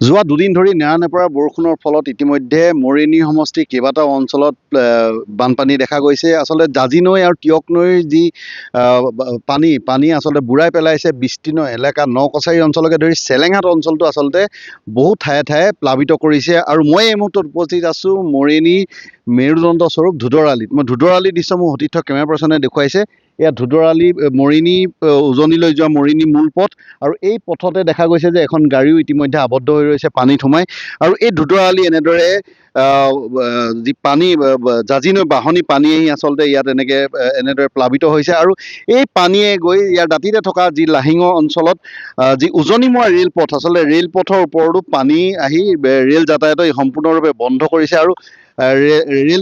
যোৱা দুদিন ধৰি নেৰানেপেৰা বৰষুণৰ ফলত ইতিমধ্যে মৰিয়নি সমষ্টিৰ কেইবাটাও অঞ্চলত বানপানী দেখা গৈছে। আচলতে জাঁজি নৈ আৰু টিয়ক নৈৰ যি পানী আচলতে বুৰাই পেলাইছে বিস্তীৰ্ণ এলেকা নকছাৰী অঞ্চলকে ধৰি চেলেঙাট অঞ্চলটো আচলতে বহু ঠায়ে ঠায়ে প্লাবিত কৰিছে। আৰু মই এই মুহূৰ্তত উপস্থিত আছোঁ মৰিয়নি মেৰুদণ্ড স্বৰূপ ধুদৰালিত। মই ধুদৰালিৰ দৃশ্য মোৰ সতীৰ্থ কেমেৰা পাৰ্চনে দেখুৱাইছে। এয়া ধুদৰালি মৰিয়নি উজনিলৈ যোৱা মৰিয়নি মূল পথ, আৰু এই পথতে দেখা গৈছে যে এখন গাড়ীও ইতিমধ্যে আবদ্ধ হৈ ৰৈছে পানীত সোমাই। আৰু এই ধুদৰালি এনেদৰে যি পানী জাঁজি নৈ বাঢ়নি পানী আহি আচলতে ইয়াত এনেদৰে প্লাবিত হৈছে। আৰু এই পানীয়ে গৈ ইয়াৰ দাঁতিতে থকা যি লাহিঙৰ অঞ্চলত যি উজনিমুৱা ৰে'লপথ, আচলতে ৰে'লপথৰ ওপৰতো পানী আহি ৰে'ল যাতায়াত সম্পূৰ্ণৰূপে বন্ধ কৰিছে। আৰু ৰে'ল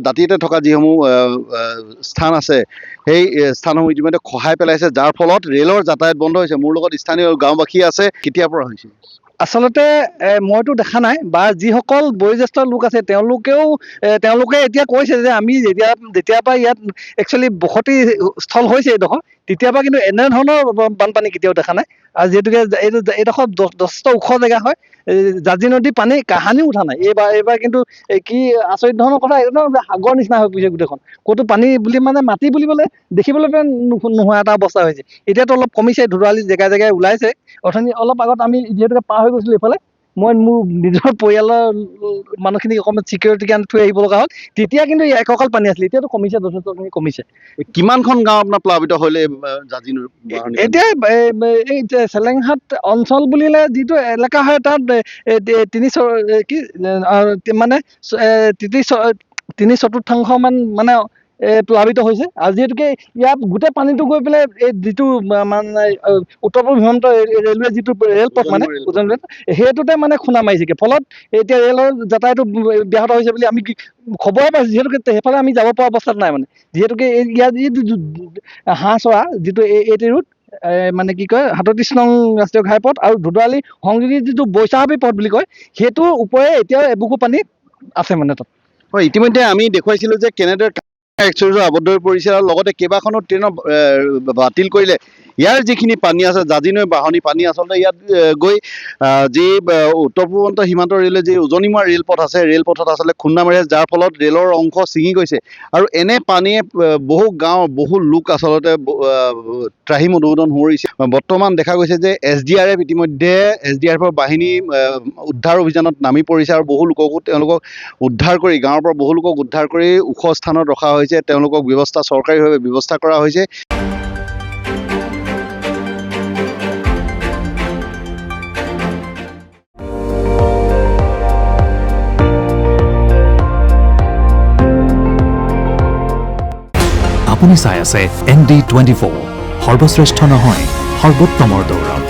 দাঁতিতে থকা যিসমূহ স্থান আছে সেই স্থানসমূহ ইতিমধ্যে খহাই পেলাইছে, যাৰ ফলত ৰে'লৰ যাতায়াত বন্ধ হৈছে। মোৰ লগত স্থানীয় গাঁওবাসী আছে। কেতিয়াৰ পৰা হৈছে? আচলতে মইতো দেখা নাই, বা যিসকল বয়োজ্যেষ্ঠ লোক আছে তেওঁলোকে এতিয়া কৈছে যে আমি যেতিয়াৰ পৰা ইয়াত একচুৱেলি বসতি স্থল হৈছে এইডোখৰ, তেতিয়াৰ পৰা কিন্তু এনেধৰণৰ বানপানী কেতিয়াও দেখা নাই। আৰু যিহেতুকে এইডোখৰ যথেষ্ট ওখ জেগা হয়, জাঁজি নদীৰ পানী কাহানিও উঠা নাই। এইবাৰ কিন্তু কি আচৰিত ধৰণৰ কথা, একদম সাগৰ নিচিনা হৈ পৰিছে গোটেইখন। ক'তো পানী বুলি মাটি বুলিবলৈ দেখিবলৈ নোহোৱা এটা অৱস্থা হৈছে। এতিয়াতো অলপ কমিছে, ধুদৰালি জেগাই জেগাই ওলাইছে। অথনি অলপ আগত আমি যিহেতুকে পাৰ হৈ গৈছিলোঁ এইফালে, মই মোৰ নিজৰ পৰিয়ালৰ মানুহখিনিক অকণমান চিকিউৰিটি কাৰণে থৈ আহিব লগা হ'ল। তেতিয়া কিন্তু একঁকাল পানী আছিলে, এতিয়াতো কমিছে, যথেষ্টখিনি কমিছে। কিমানখন গাঁও আপোনাৰ প্লাবিত হ'লে জাঁজি নৈৰ? এতিয়া এই চেলেংহাট অঞ্চল বুলিলে যিটো এলেকা হয় তাত তিনি চতুৰ্থাংশ মান প্লাবিত হৈছে। আৰু যিহেতুকে ইয়াত গোটেই পানীটো গৈ পেলাই এই যিটো উত্তৰ পূব সীমান্ত ৰেলৱে যিটো ৰেলপথ উজনি ৰেল, সেইটোতে খুন্দা মাৰিছেগৈ। ফলত এতিয়া ৰেলৰ যাতায়াতো ব্যাহত হৈছে বুলি আমি খবৰে পাইছোঁ। যিহেতুকে সেইফালে আমি যাব পৰা অৱস্থাত নাই। যিহেতুকে ইয়াত যিটো হাঁহচৰা যিটো এইটি ৰোড, কি কয় ৩৭ নং ৰাষ্ট্ৰীয় ঘাইপথ আৰু ধুদৰালি সংযোগী যিটো বৈচাহাবী পথ বুলি কয়, সেইটোৰ ওপৰে এতিয়াও এবুকু পানী আছে তাত। হয়, ইতিমধ্যে আমি দেখুৱাইছিলোঁ যে কেনেদৰে এক্সপ্ৰেছৰ আবদ্ধ হৈ পৰিছে, আৰু লগতে কেইবাখনো ট্ৰেইনৰ বাতিল কৰিলে। ইয়াৰ যিখিনি পানী আছে জাঁজি নৈ বাঢ়নি পানী আচলতে ইয়াত গৈ যি উত্তৰ পূৰ্বাঞ্চল সীমান্ত ৰেলৱে যি উজনিমুৱা ৰেলপথ আছে, ৰেলপথত আচলতে খুন্দা মাৰি আছে, যাৰ ফলত ৰেলৰ অংশ ছিঙি গৈছে। আৰু এনে পানীয়ে বহু গাঁও, বহু লোক আচলতে ত্ৰাহিম উদ্বোধন কৰিছে। বৰ্তমান দেখা গৈছে যে ইতিমধ্যে SDRFৰ বাহিনী উদ্ধাৰ অভিযানত নামি পৰিছে, আৰু তেওঁলোকক উদ্ধাৰ কৰি গাঁৱৰ পৰা বহু লোকক উদ্ধাৰ কৰি ওখ স্থানত ৰখা হৈছে। তেওঁলোকক চৰকাৰীভাৱে ব্যৱস্থা কৰা হৈছে। আপুনি চাই আছে ND24, সৰ্বশ্ৰেষ্ঠ নহয়, সৰ্বোত্তমৰ দৌৰ।